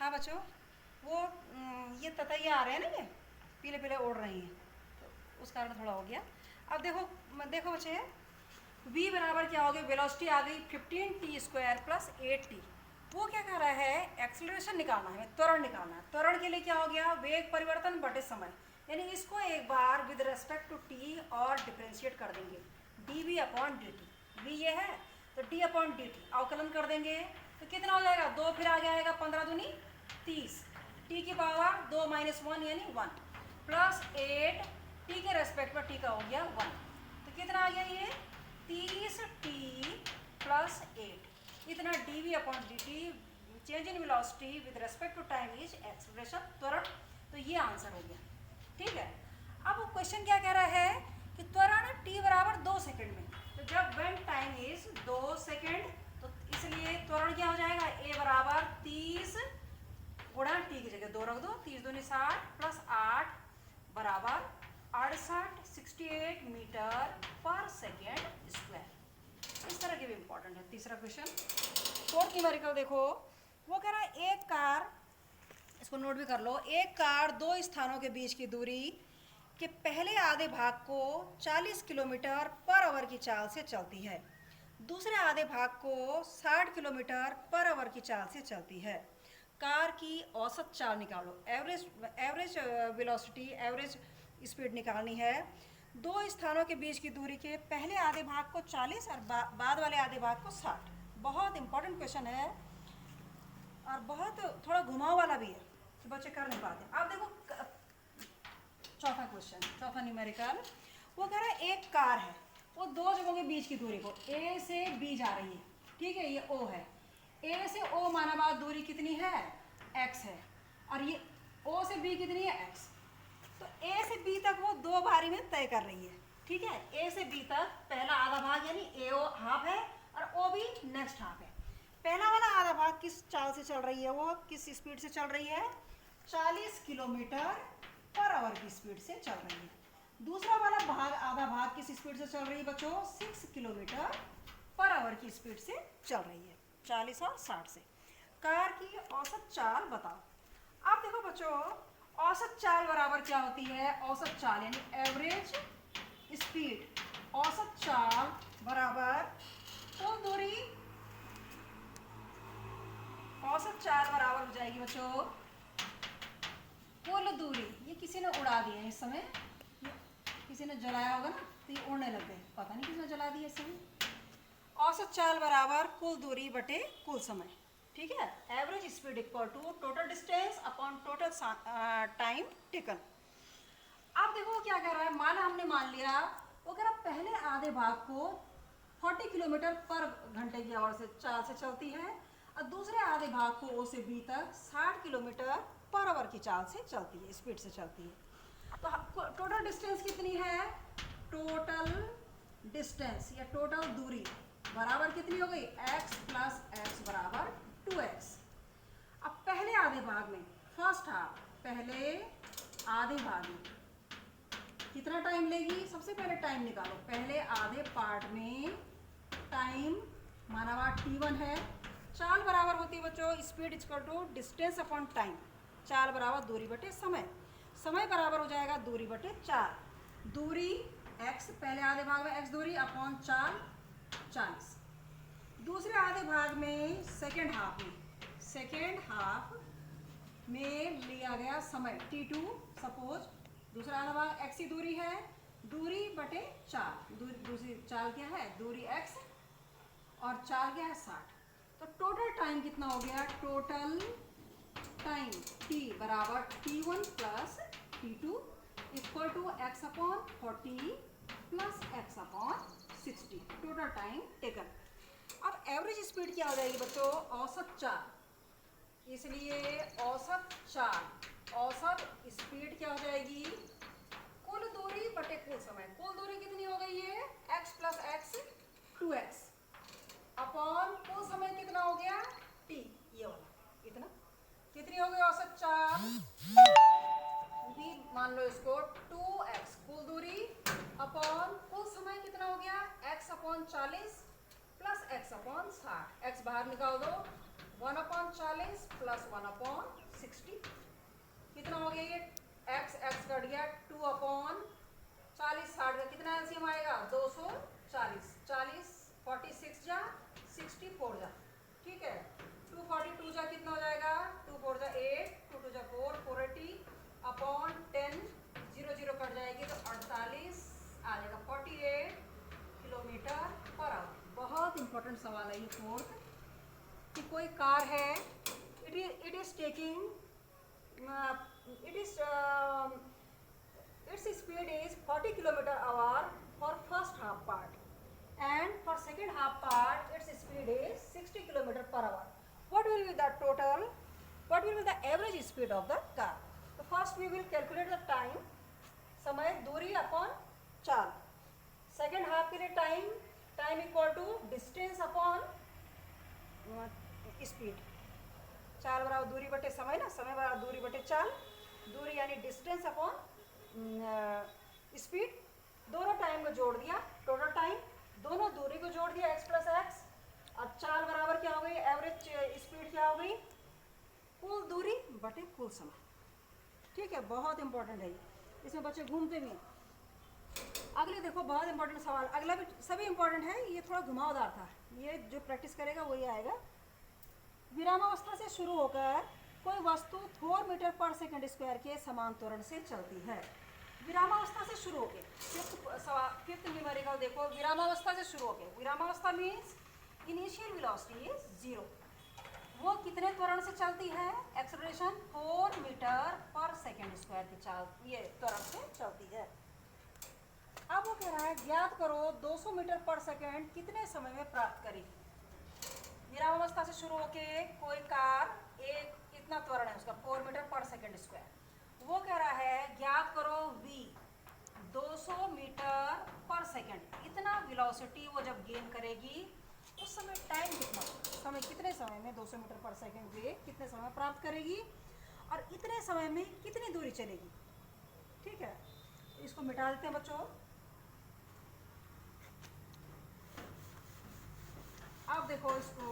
हाँ बच्चों, वो ये ततैया आ रहे हैं ना, ये पीले पीले उड़ रही हैं, तो उस कारण थोड़ा हो गया। अब देखो देखो बच्चे, v बराबर क्या हो गई, वेलोसिटी आ गई 15t² प्लस 8t। वो क्या कर रहा है, एक्सेलरेशन निकालना है, त्वरण निकालना है। त्वरण के लिए क्या हो गया, वेग परिवर्तन बटे समय, यानी इसको एक बार विद रेस्पेक्ट टू t और डिफ्रेंशिएट कर देंगे, dv अपॉन dt। v ये है तो d अपॉन dt अवकलन कर देंगे तो कितना हो जाएगा, 2 फिर आगे आएगा 15 दूनी 30, t की पावर 2 माइनस 1 यानी 1 प्लस 8 t के रेस्पेक्ट में t का हो गया 1, तो कितना आ गया ये 30t प्लस 8, इतना dv upon dt, change in velocity with respect to time is acceleration, त्वरण। तो ये आंसर हो गया, ठीक है। अब क्वेश्चन क्या कह रहा है कि त्वरण t बराबर 2 सेकंड में, तो जब व्हेन टाइम इज 2 सेकंड, तो इसलिए त्वरण क्या हो जाएगा, a बराबर 30 गुणा t की जगह 2 रख दो, 30 दूनी 60 प्लस 8 बराबर 68 मीटर पर सेकेंड स्क्वायर। इस तरह के भी इंपॉर्टेंट है। तीसरा क्वेश्चन, फोर्थ न्यूमेरिकल देखो, वो कह रहा है एक कार, इसको नोट भी कर लो, एक कार दो स्थानों के बीच की दूरी के पहले आधे भाग को 40 किलोमीटर पर आवर की चाल से चलती है, दूसरे आधे भाग को 60 किलोमीटर पर आवर की चाल से चलती है। कार की औसत चाल निकालो, एवरेज वेलोसिटी, एवरेज स्पीड निकालनी है। दो स्थानों के बीच की दूरी के पहले आधे भाग को 40 और बाद वाले आधे भाग को 60। बहुत इंपॉर्टेंट क्वेश्चन है और बहुत थोड़ा घुमाव वाला भी है कि बच्चे कर नहीं पाते। आप देखो चौथा क्वेश्चन, चौथा न्यूमेरिकल, वो कह रहा है एक कार है, वो दो जगहों के बीच की दूरी को ए से बी जा रही है, ठीक है, ये ओ है, ए से ओ माना बाद दूरी कितनी है, एक्स है, और ये ओ से बी कितनी है, एक्स। तो ए से बी तक वो दो बारी में तय कर रही है, ठीक है। ए से बी तक पहला आधा भाग यानी ए ओ हाफ है और ओ बी नेक्स्ट हाफ है। पहला वाला आधा भाग किस चाल से चल रही है, वो किस स्पीड से चल रही है, 40 किलोमीटर पर आवर की स्पीड से चल रही है। दूसरा वाला भाग, आधा भाग किस स्पीड से चल रही है बच्चों, 6 किलोमीटर पर आवर की स्पीड से चल रही है, 40 और 60 से। कार की औसत चाल बताओ। आप देखो बच्चों, औसत चाल बराबर क्या होती है, औसत चाल यानी एवरेज स्पीड, औसत चाल बराबर कुल दूरी, औसत चाल बराबर हो जाएगी बच्चों कुल दूरी। ये किसी ने उड़ा दिया है इस समय, किसी ने जलाया होगा ना तो ये उड़ने लग गए, पता नहीं किसने जला दिया इस समय। औसत चाल बराबर कुल दूरी बटे कुल समय, ठीक है। Average speed equal to total distance upon total time taken. अब देखो क्या कर रहा है, हमने मान लिया, वो कह रहा पहले आधे भाग को 40 किलोमीटर पर घंटे की आवर से चाल से चलती है और दूसरे आधे भाग को ओ से बी तक 60 किलोमीटर पर आवर की चाल से चलती है, स्पीड से चलती है। तो टोटल डिस्टेंस कितनी है, टोटल डिस्टेंस या टोटल दूरी बराबर कितनी हो गई, x प्लस एक्स बराबर 2x। अब पहले आधे भाग में, फर्स्ट हाफ, पहले आधे भाग में कितना टाइम लेगी, सबसे पहले टाइम निकालो, पहले आधे पार्ट में टाइम माना हुआ t1 है। चाल बराबर होती है बच्चों speed equal to distance upon time, चाल बराबर दूरी बटे समय, समय बराबर हो जाएगा दूरी बटे 4, दूरी x, पहले आधे भाग में x दूरी अपॉन चाल 40, दूसरे आधे भाग में सेकेंड हाफ में, सेकेंड हाफ में लिया गया समय t2, सपोज दूसरा आधा भाग x की दूरी है, दूरी बटे 4, दूसरी चाल क्या है, दूरी x और चाल क्या है 60। तो टोटल टाइम कितना हो गया, टोटल टाइम t बराबर t1 plus t2 equal to x upon 40 plus x upon 60, total time taken. अब एवरेज स्पीड क्या हो जाएगी बच्चों, औसत चाल, इसलिए औसत चाल, औसत स्पीड क्या हो जाएगी, कुल दूरी बटे कुल समय। कुल दूरी कितनी हो गई है, x plus x 2x upon कुल समय कितना हो गया t, ये वाला इतना, कितनी हो गई औसत चाल, भी मान लो इसको 2x कुल दूरी अपॉन कुल समय कितना हो गया, x upon 40 plus x upon 60, x बाहर निकाल दो, 1/40 प्लस 1/60 कितना हो गया ये x कट गया 2/40 60 का कितना एलसीएम आएगा 240 40 46 जा 64 जा ठीक है 242 जा कितना हो जाएगा 2 4 जा 8 2 2 जा 4 480 अपॉन 10 0 0 कट जाएगी तो 48 आ जाएगा 48 किलोमीटर पर आवर। बहुत इंपॉर्टेंट सवाल है ये फोर्थ कि कोई कार है it is taking its speed is 40 km/h for first half part and for second half part its speed is 60 km/h. What will be the total, what will be the average speed of the car? So first we will calculate the time, समय दूरी upon चाल, second half के लिए time equal to distance upon speed, चाल बराबर दूरी बटे समय ना, समय बराबर दूरी बटे चाल, दूरी यानी डिस्टेंस अपॉन स्पीड, दोनों टाइम को जोड़ दिया टोटल टाइम, दोनों दूरी को जोड़ दिया x प्लस एक्स, अब चाल बराबर क्या हो गई एवरेज स्पीड क्या हो गई कुल दूरी बटे कुल समय। ठीक है बहुत इंपॉर्टेंट है ये, इसमें बच्चे घूमते भी हैं। अगले देखो बहुत इंपॉर्टेंट सवाल, अगला भी सभी इंपॉर्टेंट है, ये थोड़ा घुमावदार था, ये जो प्रैक्टिस करेगा वही आएगा। विरामावस्था से शुरू होकर कोई वस्तु 4 मीटर पर सेकंड स्क्वायर के समान त्वरण से चलती है। विरामावस्था से शुरू होके फिफ्थ न्यूमेरिकल देखो, विरामावस्था से शुरू होके, विरामावस्था मीन्स इनिशियल वेलोसिटी इज 0, वो कितने त्वरण से चलती है एक्सेलरेशन 4 मीटर पर सेकंड स्क्वायर की चाल ये त्वरण से चलती है। अब वो कह रहा है ज्ञात करो 200 मीटर पर सेकंड कितने समय में प्राप्त करेगी। विरामावस्था से शुरू होके कोई कार एक इतना त्वरण है उसका 4 मीटर पर सेकंड स्क्वायर, वो कह रहा है ज्ञात करो v 200 मीटर पर सेकंड, इतना वेलोसिटी वो जब गेन करेगी उस समय टाइम कितना, समय कितने समय में 200 मीटर पर सेकंड वेग कितने समय प्राप्त करेगी और इतने समय में कितनी दूरी चलेगी। ठीक है इसको मिटा देते हैं बच्चों। अब देखो इसको